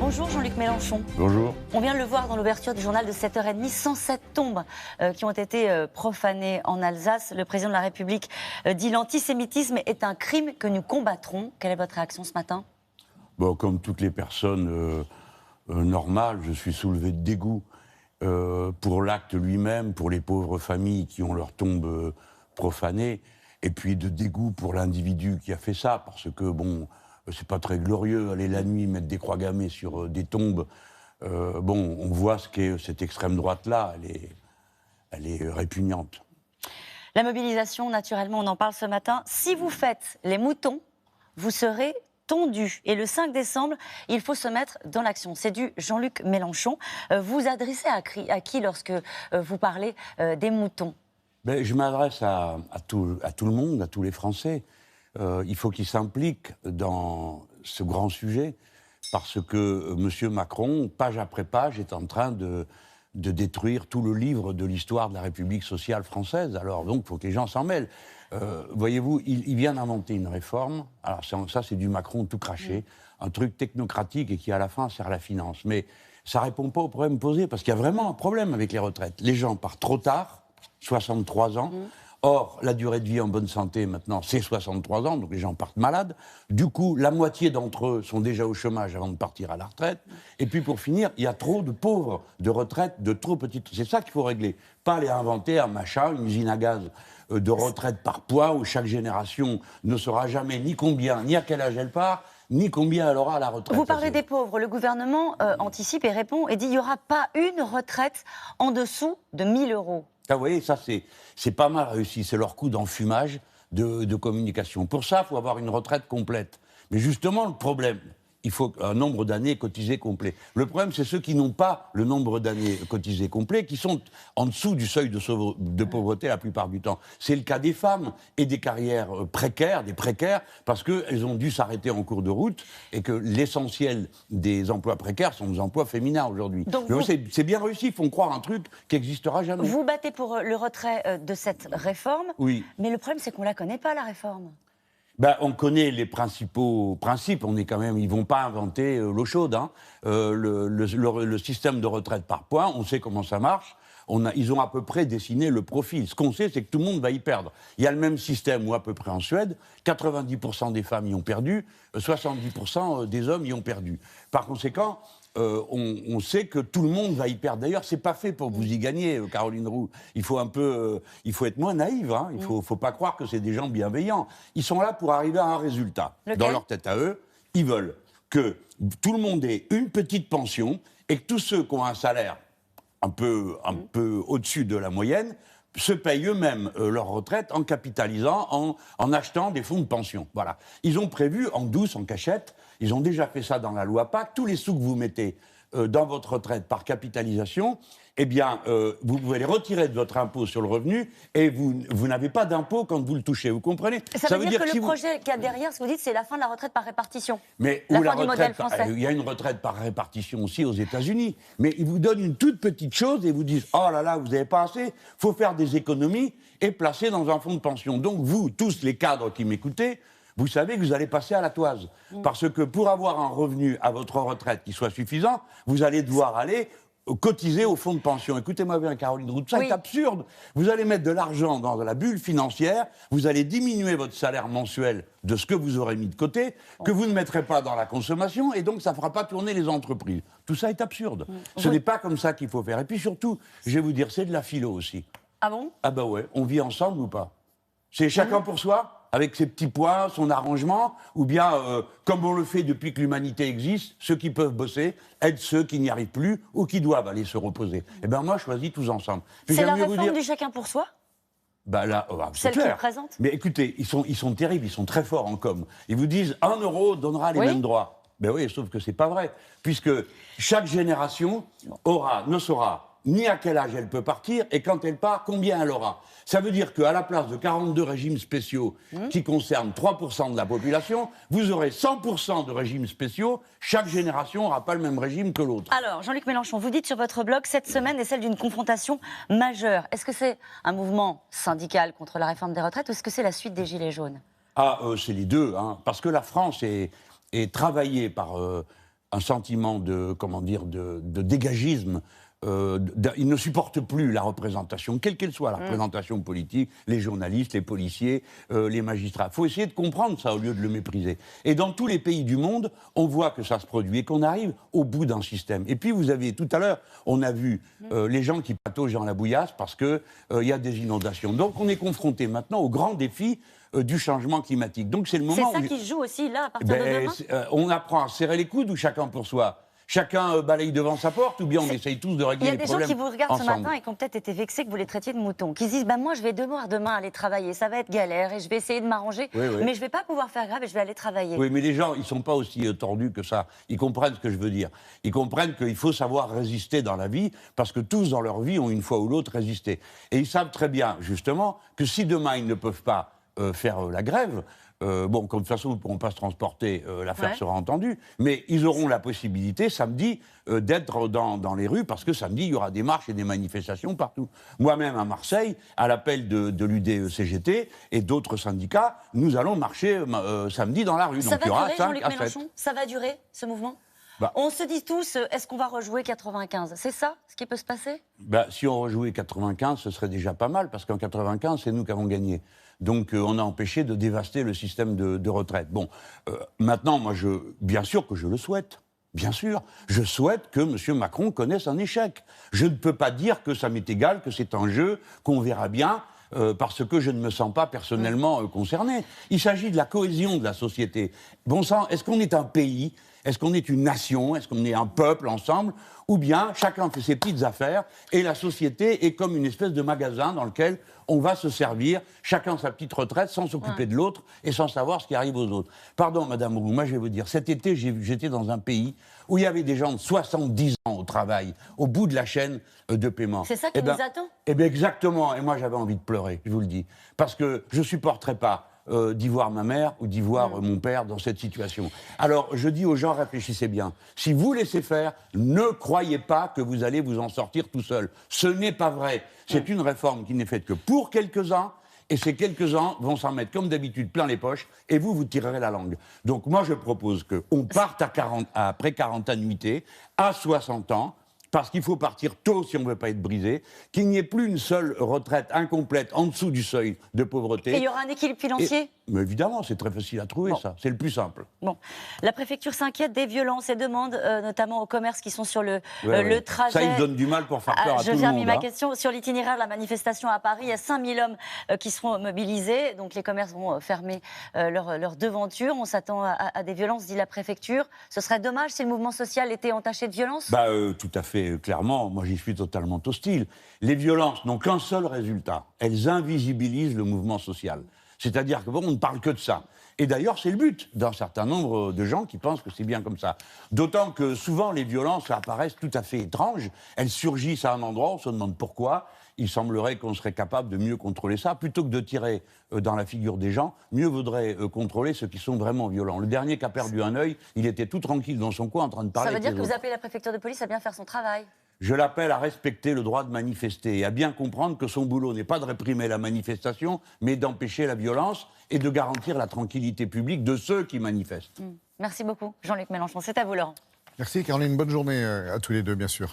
Bonjour Jean-Luc Mélenchon. Bonjour. On vient de le voir dans l'ouverture du journal de 7h30, 107 tombes qui ont été profanées en Alsace. Le président de la République dit l'antisémitisme est un crime que nous combattrons. Quelle est votre réaction ce matin ? Bon, comme toutes les personnes normales, je suis soulevé de dégoût pour l'acte lui-même, pour les pauvres familles qui ont leurs tombes profanées, et puis de dégoût pour l'individu qui a fait ça, parce que, bon, c'est pas très glorieux, aller la nuit mettre des croix gammées sur des tombes. Bon, on voit ce qu'est cette extrême droite-là, elle est répugnante. La mobilisation, naturellement, on en parle ce matin. Si vous faites les moutons, vous serez tondus. Et le 5 décembre, il faut se mettre dans l'action. C'est du Jean-Luc Mélenchon. Vous adressez à qui lorsque vous parlez des moutons ? Ben, je m'adresse à tout le monde, à tous les Français. Il faut qu'ils s'impliquent dans ce grand sujet, parce que M. Macron, page après page, est en train de détruire tout le livre de l'histoire de la République sociale française. Alors donc, il faut que les gens s'en mêlent. Voyez-vous, il vient d'inventer une réforme. Alors ça, c'est du Macron tout craché, un truc technocratique et qui, à la fin, sert la finance. Mais ça ne répond pas au problème posé, parce qu'il y a vraiment un problème avec les retraites. Les gens partent trop tard, 63 ans. Or, la durée de vie en bonne santé, maintenant, c'est 63 ans, donc les gens partent malades. Du coup, la moitié d'entre eux sont déjà au chômage avant de partir à la retraite. Et puis, pour finir, il y a trop de pauvres de retraite, de trop petites... C'est ça qu'il faut régler. Pas aller inventer un machin, une usine à gaz de retraite par poids, où chaque génération ne saura jamais ni combien, ni à quel âge elle part, ni combien elle aura à la retraite. Vous parlez des pauvres. Le gouvernement anticipe et répond et dit il n'y aura pas une retraite en dessous de 1 000 €. Ah, vous voyez, ça, c'est pas mal réussi. C'est leur coup d'enfumage de communication. Pour ça, il faut avoir une retraite complète. Mais justement, le problème, il faut un nombre d'années cotisées complet. Le problème, c'est ceux qui n'ont pas le nombre d'années cotisées complet, qui sont en dessous du seuil de pauvreté la plupart du temps. C'est le cas des femmes et des carrières précaires, des précaires, parce qu'elles ont dû s'arrêter en cours de route et que l'essentiel des emplois précaires sont des emplois féminins aujourd'hui. C'est bien réussi, ils font croire un truc qui n'existera jamais. Vous battez pour le retrait de cette réforme, oui. Mais le problème, c'est qu'on ne la connaît pas, la réforme. Ben, on connaît les principaux principes. On est quand même, ils vont pas inventer l'eau chaude. Hein. Le système de retraite par points, on sait comment ça marche. Ils ont à peu près dessiné le profil. Ce qu'on sait, c'est que tout le monde va y perdre. Il y a le même système où, à peu près en Suède, 90% des femmes y ont perdu, 70% des hommes y ont perdu. Par conséquent, on sait que tout le monde va y perdre. D'ailleurs, c'est pas fait pour vous y gagner, Caroline Roux. Il faut être moins naïve. Hein. Il faut pas croire que c'est des gens bienveillants. Ils sont là pour arriver à un résultat. Dans leur tête à eux, ils veulent que tout le monde ait une petite pension et que tous ceux qui ont un salaire un peu au-dessus de la moyenne se payent eux-mêmes leur retraite en capitalisant, en achetant des fonds de pension. Voilà. Ils ont prévu, en douce, en cachette, ils ont déjà fait ça dans la loi PAC, tous les sous que vous mettez dans votre retraite par capitalisation, eh bien, vous pouvez les retirer de votre impôt sur le revenu et vous n'avez pas d'impôt quand vous le touchez. Vous comprenez ? Ça veut dire que le projet qu'il y a derrière, ce que vous dites, c'est la fin de la retraite par répartition. Mais la fin du modèle français. Il y a une retraite par répartition aussi aux États-Unis. Mais ils vous donnent une toute petite chose et vous disent « Oh là là, vous n'avez pas assez, il faut faire des économies et placer dans un fonds de pension. » Donc vous, tous les cadres qui m'écoutez, vous savez que vous allez passer à la toise. Parce que pour avoir un revenu à votre retraite qui soit suffisant, vous allez devoir aller cotiser au fonds de pension. Écoutez-moi bien, Caroline Roux, ça est absurde. Vous allez mettre de l'argent dans la bulle financière, vous allez diminuer votre salaire mensuel de ce que vous aurez mis de côté, que vous ne mettrez pas dans la consommation, et donc ça ne fera pas tourner les entreprises. Tout ça est absurde. Ce n'est pas comme ça qu'il faut faire. Et puis surtout, je vais vous dire, c'est de la philo aussi. Ah bon ? Ah bah ouais, on vit ensemble ou pas ? C'est chacun pour soi ? Avec ses petits points, son arrangement, ou bien, comme on le fait depuis que l'humanité existe, ceux qui peuvent bosser aident ceux qui n'y arrivent plus ou qui doivent aller se reposer. Eh bien, moi, je choisis tous ensemble. C'est la réforme du chacun pour soi ? Bah là, c'est celle clair. qu'il présente. Mais écoutez, ils sont terribles, ils sont très forts en com. Ils vous disent 1 € donnera les mêmes droits. Ben oui, sauf que c'est pas vrai, puisque chaque génération ne saura ni à quel âge elle peut partir, et quand elle part, combien elle aura. Ça veut dire qu'à la place de 42 régimes spéciaux qui concernent 3% de la population, vous aurez 100% de régimes spéciaux, chaque génération n'aura pas le même régime que l'autre. Alors, Jean-Luc Mélenchon, vous dites sur votre blog, cette semaine est celle d'une confrontation majeure. Est-ce que c'est un mouvement syndical contre la réforme des retraites ou est-ce que c'est la suite des Gilets jaunes ? C'est les deux, hein, parce que la France est travaillée par un sentiment de, comment dire, de dégagisme. Ils ne supportent plus la représentation, quelle qu'elle soit, la représentation politique, les journalistes, les policiers, les magistrats. Il faut essayer de comprendre ça au lieu de le mépriser. Et dans tous les pays du monde, on voit que ça se produit et qu'on arrive au bout d'un système. Et puis vous avez, tout à l'heure, on a vu les gens qui pataugent dans la bouillasse parce qu'il y a des inondations. Donc on est confronté maintenant au grand défi du changement climatique. Donc c'est le moment. C'est ça qui se joue aussi là, à partir de demain. On apprend à serrer les coudes ou chacun pour soi. Chacun balaye devant sa porte ou bien on essaye tous de régler les problèmes. Il y a des gens qui vous regardent ensemble. ce matin et qui ont peut-être été vexés que vous les traitiez de moutons, qui se disent moi je vais devoir demain aller travailler, ça va être galère et je vais essayer de m'arranger, mais je ne vais pas pouvoir faire grave et je vais aller travailler. Oui, mais les gens, ils ne sont pas aussi tordus que ça. Ils comprennent ce que je veux dire. Ils comprennent qu'il faut savoir résister dans la vie parce que tous dans leur vie ont une fois ou l'autre résisté. Et ils savent très bien, justement, que si demain ils ne peuvent pas faire la grève, comme de toute façon, ils ne pourront pas se transporter, l'affaire sera entendue. Mais ils auront la possibilité, samedi, d'être dans les rues, parce que samedi, il y aura des marches et des manifestations partout. Moi-même, à Marseille, à l'appel de l'UDE-CGT et d'autres syndicats, nous allons marcher samedi dans la rue. Ça Donc, va il y aura durer, 5 à Jean-Luc 7. Mélenchon ? Ça va durer, ce mouvement ? On se dit tous, est-ce qu'on va rejouer 95 ? C'est ça, ce qui peut se passer ? Si on rejouait 95, ce serait déjà pas mal, parce qu'en 95, c'est nous qui avons gagné. Donc on a empêché de dévaster le système de retraite. Maintenant, moi, bien sûr que je le souhaite. Bien sûr, je souhaite que M. Macron connaisse un échec. Je ne peux pas dire que ça m'est égal, que c'est un jeu, qu'on verra bien, parce que je ne me sens pas personnellement concerné. Il s'agit de la cohésion de la société. Bon sang, est-ce qu'on est un pays ? Est-ce qu'on est une nation ? Est-ce qu'on est un peuple ensemble ? Ou bien chacun fait ses petites affaires et la société est comme une espèce de magasin dans lequel on va se servir, chacun sa petite retraite, sans s'occuper de l'autre et sans savoir ce qui arrive aux autres. Pardon, Madame Roux, moi je vais vous dire, cet été, j'étais dans un pays où il y avait des gens de 70 ans au travail, au bout de la chaîne de paiement. C'est ça qui nous attend ? Eh bien, exactement. Et moi, j'avais envie de pleurer, je vous le dis. Parce que je ne supporterais pas d'y voir ma mère ou d'y voir mon père dans cette situation. Alors, je dis aux gens, réfléchissez bien. Si vous laissez faire, ne croyez pas que vous allez vous en sortir tout seul. Ce n'est pas vrai. C'est une réforme qui n'est faite que pour quelques-uns, et ces quelques-uns vont s'en mettre, comme d'habitude, plein les poches, et vous tirerez la langue. Donc, moi, je propose qu'on parte après 40 annuités, à 60 ans, parce qu'il faut partir tôt si on ne veut pas être brisé, qu'il n'y ait plus une seule retraite incomplète en dessous du seuil de pauvreté. Et il y aura un équilibre financier ? Mais évidemment, c'est très facile à trouver, ça. C'est le plus simple. La préfecture s'inquiète des violences et demande, notamment aux commerces qui sont sur le trajet. Ça, ils me donnent du mal pour faire peur à tout le monde. Je termine ma question. Sur l'itinéraire de la manifestation à Paris, il y a 5000 hommes qui seront mobilisés. Donc les commerces vont fermer leur devanture. On s'attend à des violences, dit la préfecture. Ce serait dommage si le mouvement social était entaché de violence ? Tout à fait, clairement. Moi, j'y suis totalement hostile. Les violences n'ont qu'un seul résultat. Elles invisibilisent le mouvement social. C'est-à-dire qu'on ne parle que de ça. Et d'ailleurs, c'est le but d'un certain nombre de gens qui pensent que c'est bien comme ça. D'autant que souvent, les violences apparaissent tout à fait étranges. Elles surgissent à un endroit, on se demande pourquoi. Il semblerait qu'on serait capable de mieux contrôler ça. Plutôt que de tirer dans la figure des gens, mieux vaudrait contrôler ceux qui sont vraiment violents. Le dernier qui a perdu un œil, il était tout tranquille dans son coin en train de parler. Ça veut dire que vous appelez la préfecture de police à bien faire son travail ? Je l'appelle à respecter le droit de manifester et à bien comprendre que son boulot n'est pas de réprimer la manifestation, mais d'empêcher la violence et de garantir la tranquillité publique de ceux qui manifestent. Merci beaucoup, Jean-Luc Mélenchon. C'est à vous, Laurent. Merci, Caroline. Bonne journée à tous les deux, bien sûr.